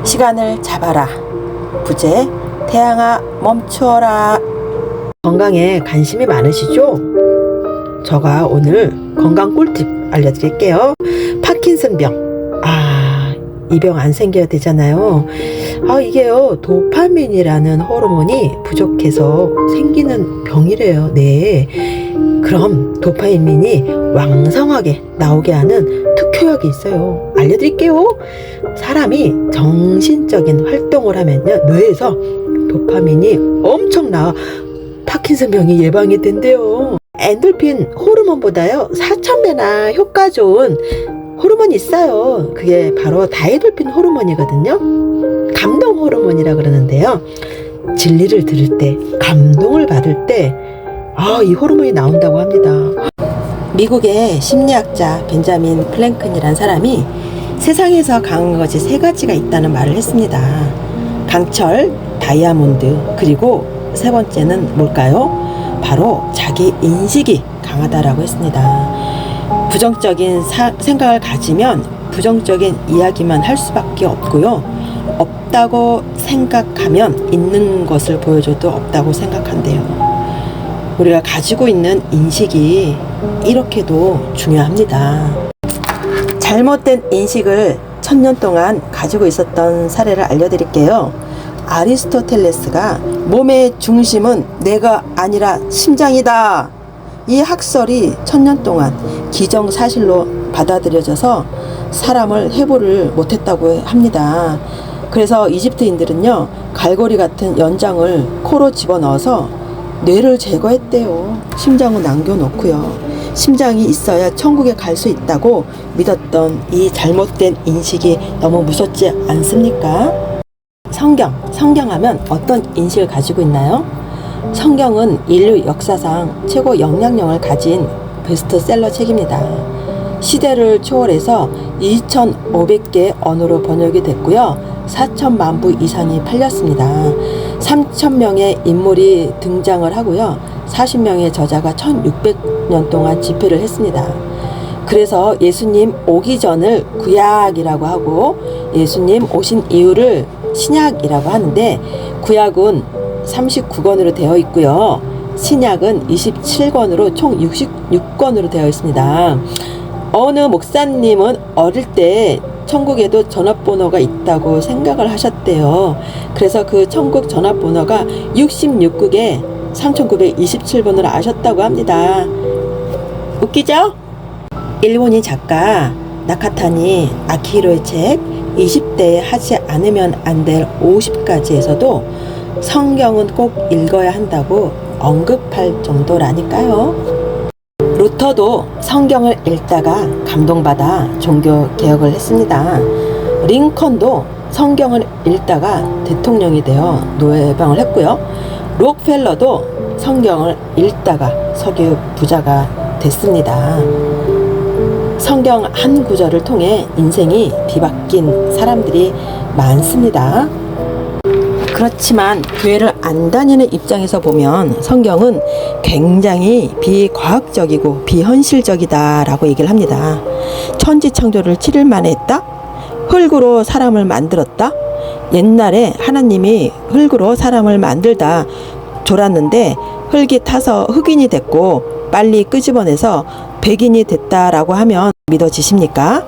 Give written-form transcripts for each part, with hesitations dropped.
시간을 잡아라. 부제 태양아 멈추어라. 건강에 관심이 많으시죠? 제가 오늘 건강 꿀팁 알려드릴게요. 파킨슨병. 이 병 안 생겨야 되잖아요. 이게요, 도파민이라는 호르몬이 부족해서 생기는 병이래요. 네. 그럼 도파민이 왕성하게 나오게 하는 특효약이 있어요. 알려드릴게요. 사람이 정신적인 활동을 하면요, 뇌에서 도파민이 엄청 나와 파킨슨병이 예방이 된대요. 엔돌핀 호르몬보다요 4,000배나 효과 좋은 호르몬이 있어요. 그게 바로 다이돌핀 호르몬이거든요. 감동 호르몬이라 그러는데요. 진리를 들을 때, 감동을 받을 때 이 호르몬이 나온다고 합니다. 미국의 심리학자 벤자민 플랭클이라는 사람이 세상에서 강한 것이 3가지가 있다는 말을 했습니다. 강철, 다이아몬드, 그리고 3번째는 뭘까요? 바로 자기 인식이 강하다라고 했습니다. 부정적인 생각을 가지면 부정적인 이야기만 할 수밖에 없고요. 없다고 생각하면 있는 것을 보여줘도 없다고 생각한대요. 우리가 가지고 있는 인식이 이렇게도 중요합니다. 잘못된 인식을 1000년 동안 가지고 있었던 사례를 알려드릴게요. 아리스토텔레스가 몸의 중심은 내가 아니라 심장이다. 이 학설이 1000년 동안 기정사실로 받아들여져서 사람을 해부를 못했다고 합니다. 그래서 이집트인들은요, 갈고리 같은 연장을 코로 집어넣어서 뇌를 제거했대요. 심장은 남겨놓고요. 심장이 있어야 천국에 갈 수 있다고 믿었던 이 잘못된 인식이 너무 무섭지 않습니까? 성경하면 어떤 인식을 가지고 있나요? 성경은 인류 역사상 최고 영향력을 가진 베스트셀러 책입니다. 시대를 초월해서 2,500개 언어로 번역이 됐고요. 4천만 부 이상이 팔렸습니다. 3,000명의 인물이 등장을 하고요. 40명의 저자가 1,600년 동안 집필을 했습니다. 그래서 예수님 오기 전을 구약이라고 하고 예수님 오신 이후를 신약이라고 하는데, 구약은 39권으로 되어 있고요. 신약은 27권으로 총 66권으로 되어 있습니다. 어느 목사님은 어릴 때 천국에도 전화번호가 있다고 생각을 하셨대요. 그래서 그 천국 전화번호가 66국에 3927번으로 아셨다고 합니다. 웃기죠? 일본인 작가 나카타니 아키히로의 책 20대에 하지 않으면 안 될 50가지에서도 성경은 꼭 읽어야 한다고 언급할 정도라니까요. 루터도 성경을 읽다가 감동받아 종교 개혁을 했습니다. 링컨도 성경을 읽다가 대통령이 되어 노예 해방을 했고요. 록펠러도 성경을 읽다가 석유 부자가 됐습니다. 성경 한 구절을 통해 인생이 뒤바뀐 사람들이 많습니다. 그렇지만 교회를 안 다니는 입장에서 보면 성경은 굉장히 비과학적이고 비현실적이다라고 얘기를 합니다. 천지창조를 7일 만에 했다? 흙으로 사람을 만들었다? 옛날에 하나님이 흙으로 사람을 만들다 졸았는데 흙이 타서 흑인이 됐고 빨리 끄집어내서 백인이 됐다라고 하면 믿어지십니까?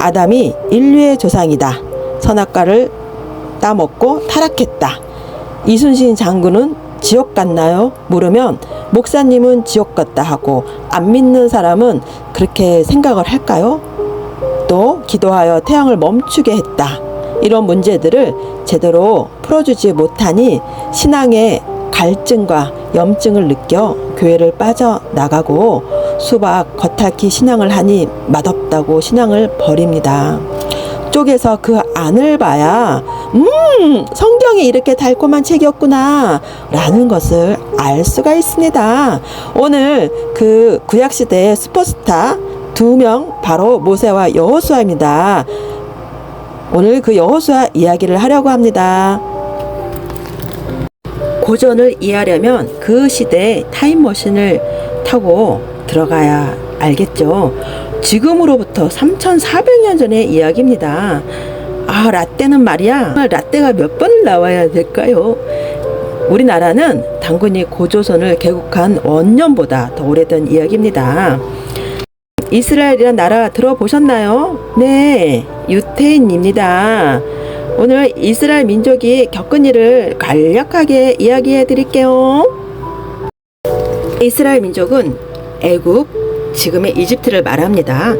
아담이 인류의 조상이다. 선악과를 따먹고 타락했다. 이순신 장군은 지옥 갔나요? 물으면 목사님은 지옥 갔다 하고 안 믿는 사람은 그렇게 생각을 할까요? 또 기도하여 태양을 멈추게 했다. 이런 문제들을 제대로 풀어주지 못하니 신앙의 갈증과 염증을 느껴 교회를 빠져나가고 수박 겉핥기 신앙을 하니 맛없다고 신앙을 버립니다. 쪽에서 그 안을 봐야 성경이 이렇게 달콤한 책이었구나 라는 것을 알 수가 있습니다. 오늘 그 구약시대의 슈퍼스타 2명, 바로 모세와 여호수아입니다. 오늘 그 여호수아 이야기를 하려고 합니다. 고전을 이해하려면 그 시대의 타임머신을 타고 들어가야 알겠죠. 지금으로부터 3,400년 전의 이야기입니다. 라떼는 말이야. 라떼가 몇 번을 나와야 될까요? 우리나라는 단군이 고조선을 개국한 원년보다 더 오래된 이야기입니다. 이스라엘이란 나라 들어보셨나요? 네, 유태인입니다. 오늘 이스라엘 민족이 겪은 일을 간략하게 이야기해 드릴게요. 이스라엘 민족은 애굽, 지금의 이집트를 말합니다.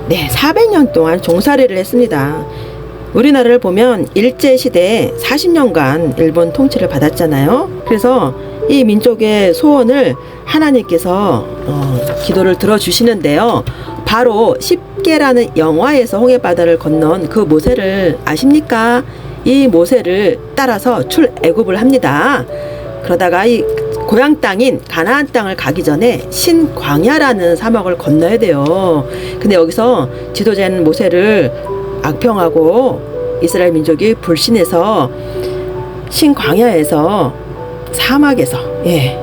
네, 400년 동안 종살이를 했습니다. 우리나라를 보면 일제시대에 40년간 일본 통치를 받았잖아요. 그래서 이 민족의 소원을 하나님께서 기도를 들어주시는데요. 바로 십계라는 영화에서 홍해바다를 건넌 그 모세를 아십니까? 이 모세를 따라서 출애굽을 합니다. 그러다가 이 고향 땅인 가나안 땅을 가기 전에 신광야라는 사막을 건너야 돼요. 근데 여기서 지도자인 모세를 악평하고 이스라엘 민족이 불신해서 신광야에서 사막에서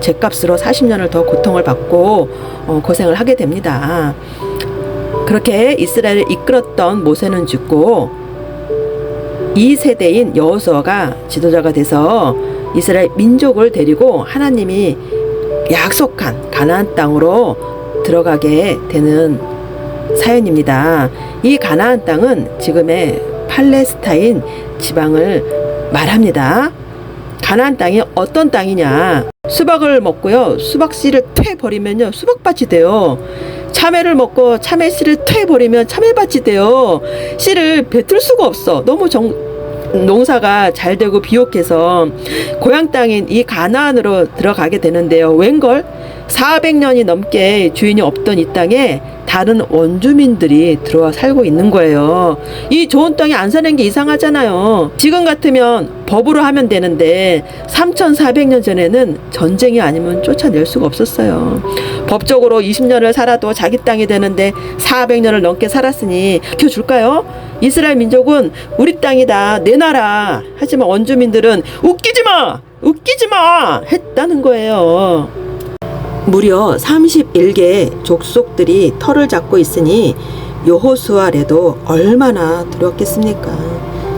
죗값으로 40년을 더 고통을 받고 고생을 하게 됩니다. 그렇게 이스라엘을 이끌었던 모세는 죽고 2세대인 여호수아가 지도자가 돼서 이스라엘 민족을 데리고 하나님이 약속한 가나안 땅으로 들어가게 되는 사연입니다. 이 가나안 땅은 지금의 팔레스타인 지방을 말합니다. 가나안 땅이 어떤 땅이냐? 수박을 먹고요, 수박 씨를 퇴버리면요 수박밭이 돼요. 참외를 먹고 참외 씨를 퇴버리면 참외밭이 돼요. 씨를 뱉을 수가 없어. 너무 농사가 잘 되고 비옥해서 고향 땅인 이 가나안으로 들어가게 되는데요. 웬걸 400년이 넘게 주인이 없던 이 땅에 다른 원주민들이 들어와 살고 있는 거예요. 이 좋은 땅에 안 사는 게 이상하잖아요. 지금 같으면 법으로 하면 되는데 3400년 전에는 전쟁이 아니면 쫓아낼 수가 없었어요. 법적으로 20년을 살아도 자기 땅이 되는데 400년을 넘게 살았으니 지켜줄까요? 이스라엘 민족은 우리 땅이다, 내 나라. 하지만 원주민들은 웃기지 마 했다는 거예요. 무려 31개의 족속들이 털을 잡고 있으니 여호수아래도 얼마나 두렵겠습니까?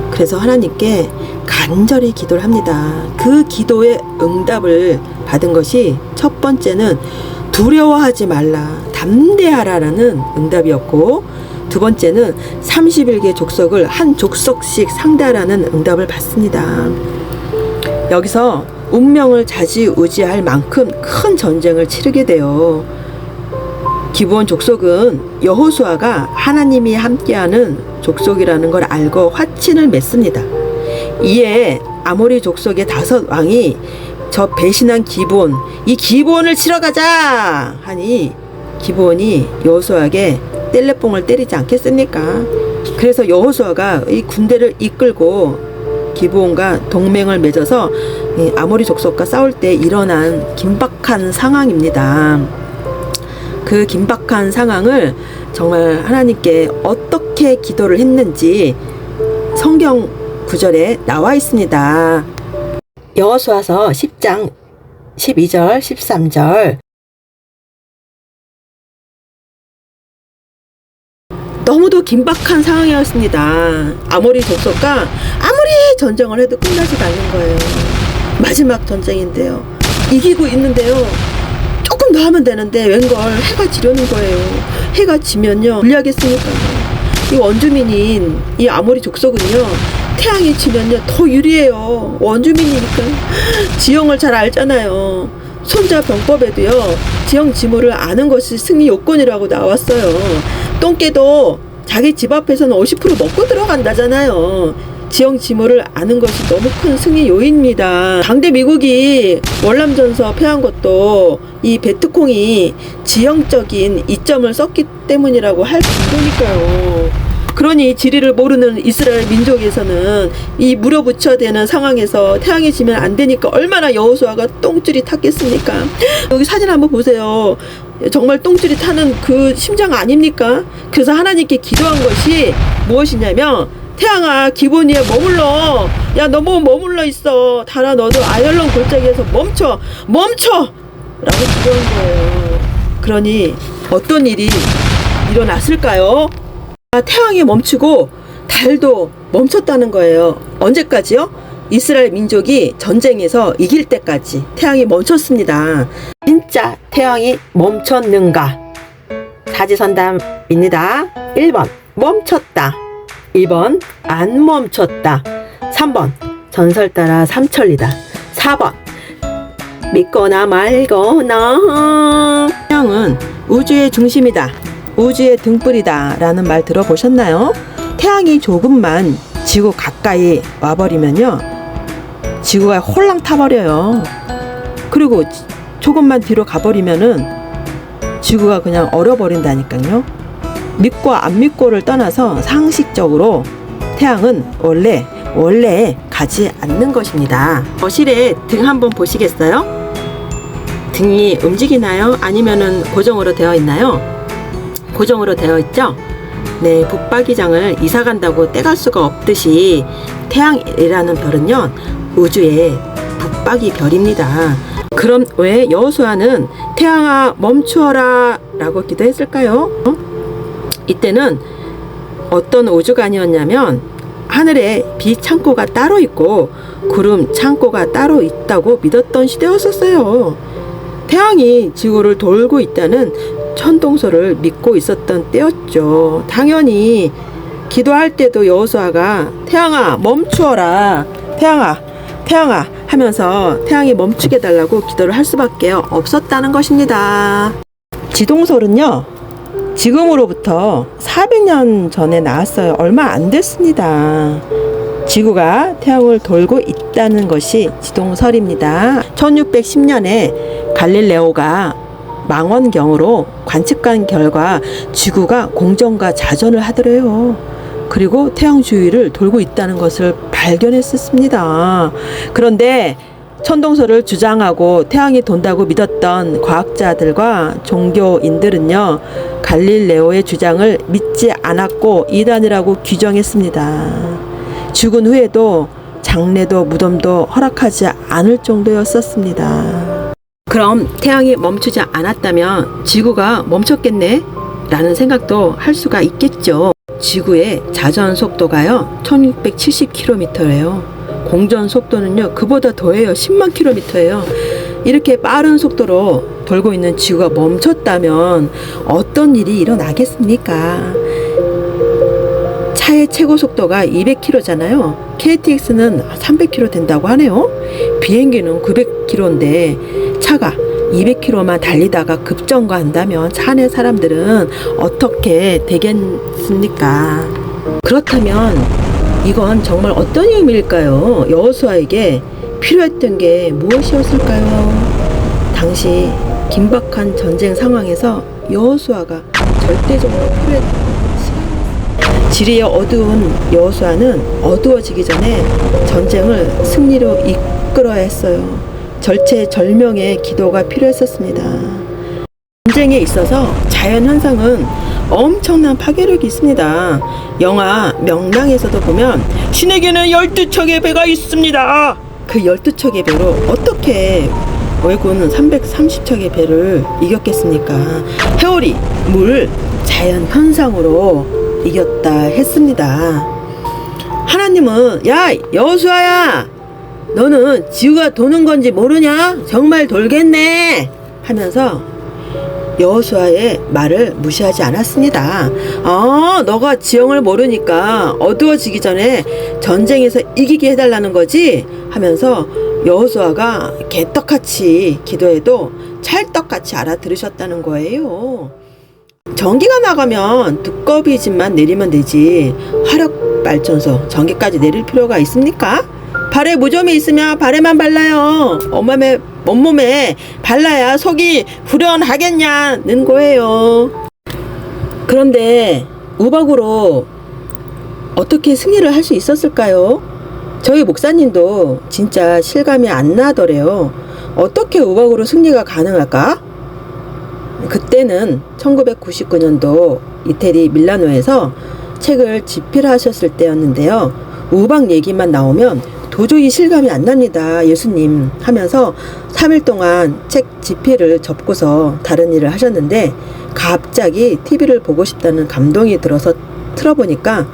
그래서 하나님께 간절히 기도를 합니다. 그 기도의 응답을 받은 것이 첫 번째는 두려워하지 말라, 담대하라라는 응답이었고, 두 번째는 31개 족속을 한 족속씩 상대하라는 응답을 받습니다. 여기서 운명을 좌지우지할 만큼 큰 전쟁을 치르게 돼요. 기브온 족속은 여호수아가 하나님이 함께하는 족속이라는 걸 알고 화친을 맺습니다. 이에 아모리 족속의 5 왕이 저 배신한 기브온, 이 기브온을 치러 가자 하니 기브온이 여호수아에게 뗄레뽕을 때리지 않겠습니까? 그래서 여호수아가 이 군대를 이끌고 기브온과 동맹을 맺어서 아모리 족속과 싸울 때 일어난 긴박한 상황입니다. 그 긴박한 상황을 정말 하나님께 어떻게 기도를 했는지 성경 구절에 나와 있습니다. 여호수아서 10장 12절 13절. 너무도 긴박한 상황이었습니다. 아모리 족속과 아무리 전쟁을 해도 끝나지가 않는 거예요. 마지막 전쟁인데요. 이기고 있는데요. 조금 더 하면 되는데 웬걸 해가 지려는 거예요. 해가 지면요 불리하겠습니까? 이 원주민인 이 아모리 족속은요, 태양이 지면요 더 유리해요. 원주민이니까 지형을 잘 알잖아요. 손자병법에도요 지형 지물을 아는 것이 승리 요건이라고 나왔어요. 똥개도 자기 집 앞에서는 50% 먹고 들어간다잖아요. 지형 지물을 아는 것이 너무 큰 승리 요인입니다. 당대 미국이 월남전서 패한 것도 이 베트콩이 지형적인 이점을 썼기 때문이라고 할 정도니까요. 그러니 지리를 모르는 이스라엘 민족에서는 이 물어붙여야 되는 상황에서 태양이 지면 안 되니까 얼마나 여호수아가 똥줄이 탔겠습니까? 여기 사진 한번 보세요. 정말 똥줄이 타는 그 심장 아닙니까? 그래서 하나님께 기도한 것이 무엇이냐면, 태양아 기브온에 머물러. 야 너무 머물러 있어. 달아 너도 아열론 골짜기에서 멈춰 라고 기도한 거예요. 그러니 어떤 일이 일어났을까요? 태양이 멈추고 달도 멈췄다는 거예요. 언제까지요? 이스라엘 민족이 전쟁에서 이길 때까지 태양이 멈췄습니다. 진짜 태양이 멈췄는가? 사지선답입니다. 1번 멈췄다, 2번 안 멈췄다, 3번 전설 따라 삼천리다, 4번 믿거나 말거나. 태양은 우주의 중심이다, 우주의 등불이다 라는 말 들어보셨나요? 태양이 조금만 지구 가까이 와버리면요, 지구가 홀랑 타버려요. 그리고 조금만 뒤로 가버리면은 지구가 그냥 얼어버린다니까요. 믿고 안 믿고를 떠나서 상식적으로 태양은 원래 가지 않는 것입니다. 거실에 등 한번 보시겠어요? 등이 움직이나요? 아니면은 고정으로 되어 있나요? 고정으로 되어 있죠? 네, 붙박이장을 이사 간다고 떼갈 수가 없듯이 태양이라는 별은요, 우주의 붙박이 별입니다. 그럼 왜 여호수아는 태양아 멈추어라 라고 기도했을까요? 이때는 어떤 우주관이었냐면 하늘에 비 창고가 따로 있고 구름 창고가 따로 있다고 믿었던 시대였었어요. 태양이 지구를 돌고 있다는 천동설을 믿고 있었던 때였죠. 당연히 기도할 때도 여호수아가 태양아 멈추어라, 태양아 하면서 태양이 멈추게 해달라고 기도를 할 수밖에 없었다는 것입니다. 지동설은요, 지금으로부터 400년 전에 나왔어요. 얼마 안 됐습니다. 지구가 태양을 돌고 있다는 것이 지동설입니다. 1610년에 갈릴레오가 망원경으로 관측한 결과 지구가 공전과 자전을 하더래요. 그리고 태양 주위를 돌고 있다는 것을 발견했었습니다. 그런데 천동설을 주장하고 태양이 돈다고 믿었던 과학자들과 종교인들은요, 갈릴레오의 주장을 믿지 않았고 이단이라고 규정했습니다. 죽은 후에도 장례도 무덤도 허락하지 않을 정도였었습니다. 그럼 태양이 멈추지 않았다면 지구가 멈췄겠네? 라는 생각도 할 수가 있겠죠. 지구의 자전 속도가요 1670km예요. 공전 속도는요 그보다 더해요. 10만 km예요. 이렇게 빠른 속도로 돌고 있는 지구가 멈췄다면 어떤 일이 일어나겠습니까? 차의 최고 속도가 200km잖아요. KTX는 300km 된다고 하네요. 비행기는 900km인데 차가 200km만 달리다가 급정거한다면 차 안의 사람들은 어떻게 되겠습니까? 그렇다면 이건 정말 어떤 의미일까요? 여호수아에게 필요했던 게 무엇이었을까요? 당시 긴박한 전쟁 상황에서 여호수아가 절대적으로 필요했던 지리의 어두운 여호수아는 어두워지기 전에 전쟁을 승리로 이끌어야 했어요. 절체절명의 기도가 필요했었습니다. 전쟁에 있어서 자연현상은 엄청난 파괴력이 있습니다. 영화 명랑에서도 보면 신에게는 12척의 배가 있습니다. 그 12척의 배로 어떻게 왜군 330척의 배를 이겼겠습니까? 회오리, 물, 자연현상으로 이겼다 했습니다. 하나님은 야 여호수아야 너는 지구가 도는 건지 모르냐? 정말 돌겠네 하면서 여호수아의 말을 무시하지 않았습니다. 너가 지형을 모르니까 어두워지기 전에 전쟁에서 이기게 해달라는 거지? 하면서 여호수아가 개떡같이 기도해도 찰떡같이 알아들으셨다는 거예요. 전기가 나가면 두꺼비집만 내리면 되지 화력발전소 전기까지 내릴 필요가 있습니까? 발에 무좀이 있으면 발에만 발라요. 온몸에 발라야 속이 후련하겠냐는 거예요. 그런데 우박으로 어떻게 승리를 할 수 있었을까요? 저희 목사님도 진짜 실감이 안 나더래요. 어떻게 우박으로 승리가 가능할까? 그때는 1999년도 이태리 밀라노에서 책을 집필하셨을 때였는데요. 우박 얘기만 나오면 도저히 실감이 안 납니다. 예수님 하면서 3일 동안 책 집필을 접고서 다른 일을 하셨는데 갑자기 TV를 보고 싶다는 감동이 들어서 틀어보니까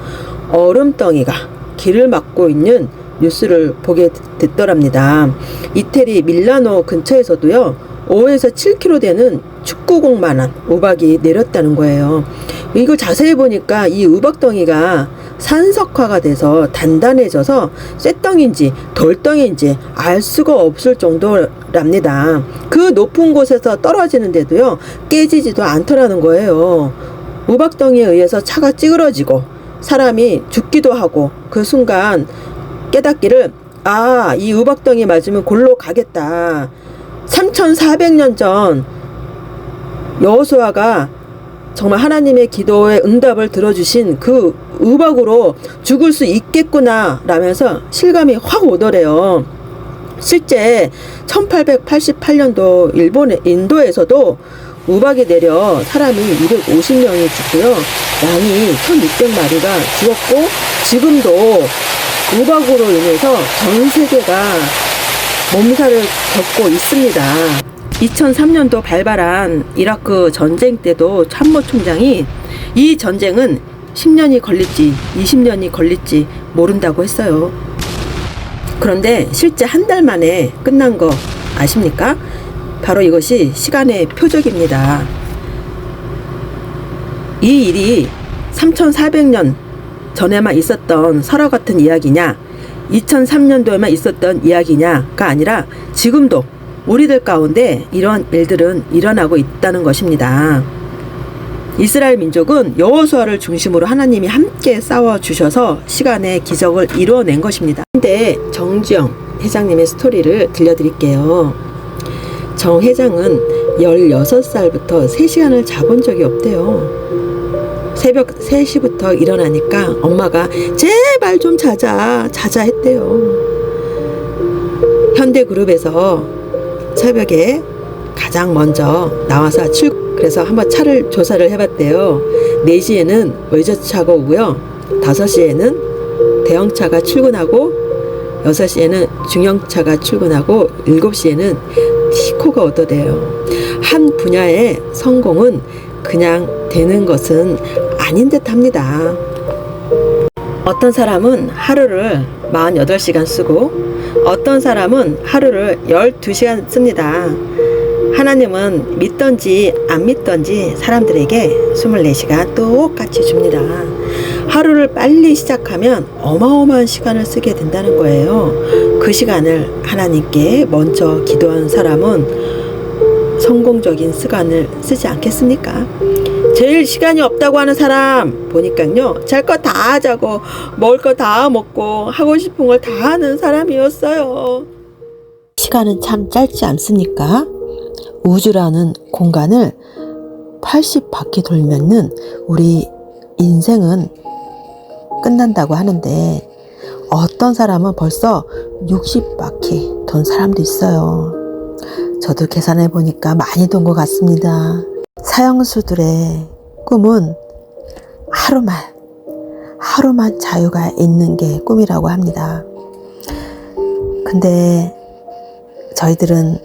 얼음덩이가 길을 막고 있는 뉴스를 보게 됐더랍니다. 이태리 밀라노 근처에서도요, 5에서 7km 되는 축구공만한 우박이 내렸다는 거예요. 이거 자세히 보니까 이 우박덩이가 산석화가 돼서 단단해져서 쇳덩인지 돌덩인지 알 수가 없을 정도랍니다. 그 높은 곳에서 떨어지는데도요, 깨지지도 않더라는 거예요. 우박덩이에 의해서 차가 찌그러지고 사람이 죽기도 하고, 그 순간 깨닫기를, 아, 이 우박덩이 맞으면 골로 가겠다. 3400년 전 여호수아가 정말 하나님의 기도의 응답을 들어주신 그 우박으로 죽을 수 있겠구나 라면서 실감이 확 오더래요. 실제 1888년도 인도에서도 우박이 내려 사람이 250명이 죽고요, 양이 1600마리가 죽었고, 지금도 우박으로 인해서 전 세계가 몸살을 겪고 있습니다. 2003년도 발발한 이라크 전쟁 때도 참모총장이 이 전쟁은 10년이 걸릴지 20년이 걸릴지 모른다고 했어요. 그런데 실제 한 달 만에 끝난 거 아십니까? 바로 이것이 시간의 표적입니다. 이 일이 3400년 전에만 있었던 설화 같은 이야기냐, 2003년도에만 있었던 이야기냐가 아니라 지금도 우리들 가운데 이런 일들은 일어나고 있다는 것입니다. 이스라엘 민족은 여호수아를 중심으로 하나님이 함께 싸워주셔서 시간의 기적을 이루어낸 것입니다. 근데 정지영 회장님의 스토리를 들려드릴게요. 정 회장은 16살부터 3시간을 자본 적이 없대요. 새벽 3시부터 일어나니까 엄마가 제발 좀 자자 했대요. 현대그룹에서 새벽에 가장 먼저 나와서 그래서 한번 차를 조사를 해봤대요. 4시에는 외제차가 오고요, 5시에는 대형차가 출근하고, 6시에는 중형차가 출근하고, 7시에는 티코가 오더래요. 한 분야의 성공은 그냥 되는 것은 아닌 듯 합니다. 어떤 사람은 하루를 48시간 쓰고, 어떤 사람은 하루를 12시간 씁니다. 하나님은 믿던지 안 믿던지 사람들에게 24시간 똑같이 줍니다. 하루를 빨리 시작하면 어마어마한 시간을 쓰게 된다는 거예요. 그 시간을 하나님께 먼저 기도한 사람은 성공적인 시간을 쓰지 않겠습니까? 제일 시간이 없다고 하는 사람 보니까요, 잘 거 다 자고 먹을 거 다 먹고 하고 싶은 걸 다 하는 사람이었어요. 시간은 참 짧지 않습니까? 우주라는 공간을 80바퀴 돌면은 우리 인생은 끝난다고 하는데, 어떤 사람은 벌써 60바퀴 돈 사람도 있어요. 저도 계산해 보니까 많이 돈 것 같습니다. 사형수들의 꿈은 하루만 자유가 있는 게 꿈이라고 합니다. 근데 저희들은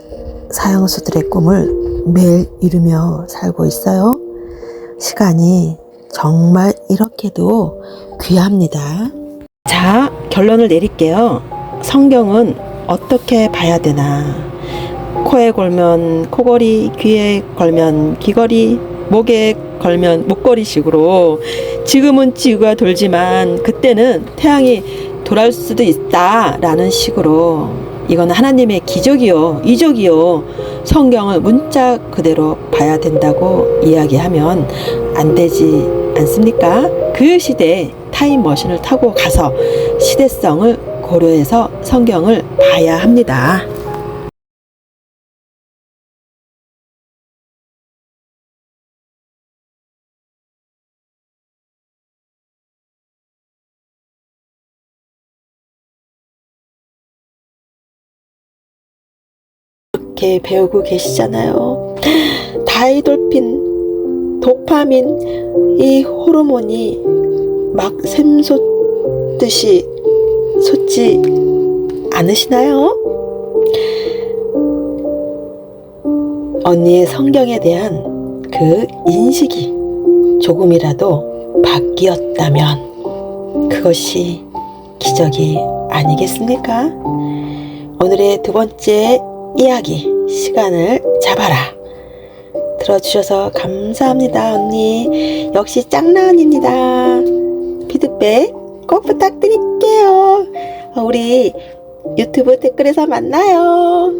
사형수들의 꿈을 매일 이루며 살고 있어요. 시간이 정말 이렇게도 귀합니다. 자, 결론을 내릴게요. 성경은 어떻게 봐야 되나? 코에 걸면 코걸이, 귀에 걸면 귀걸이, 목에 걸면 목걸이 식으로 지금은 지구가 돌지만 그때는 태양이 돌아올 수도 있다라는 식으로, 이건 하나님의 기적이요, 이적이요, 성경을 문자 그대로 봐야 된다고 이야기하면 안 되지 않습니까? 그 시대에 타임머신을 타고 가서 시대성을 고려해서 성경을 봐야 합니다. 이렇게 배우고 계시잖아요. 다이돌핀, 도파민, 이 호르몬이 막 샘솟듯이 솟지 않으시나요? 언니의 성경에 대한 그 인식이 조금이라도 바뀌었다면 그것이 기적이 아니겠습니까? 오늘의 두 번째 이야기, 시간을 잡아라. 들어주셔서 감사합니다, 언니. 역시 짱나 언니입니다. 피드백 꼭 부탁드릴게요. 우리 유튜브 댓글에서 만나요.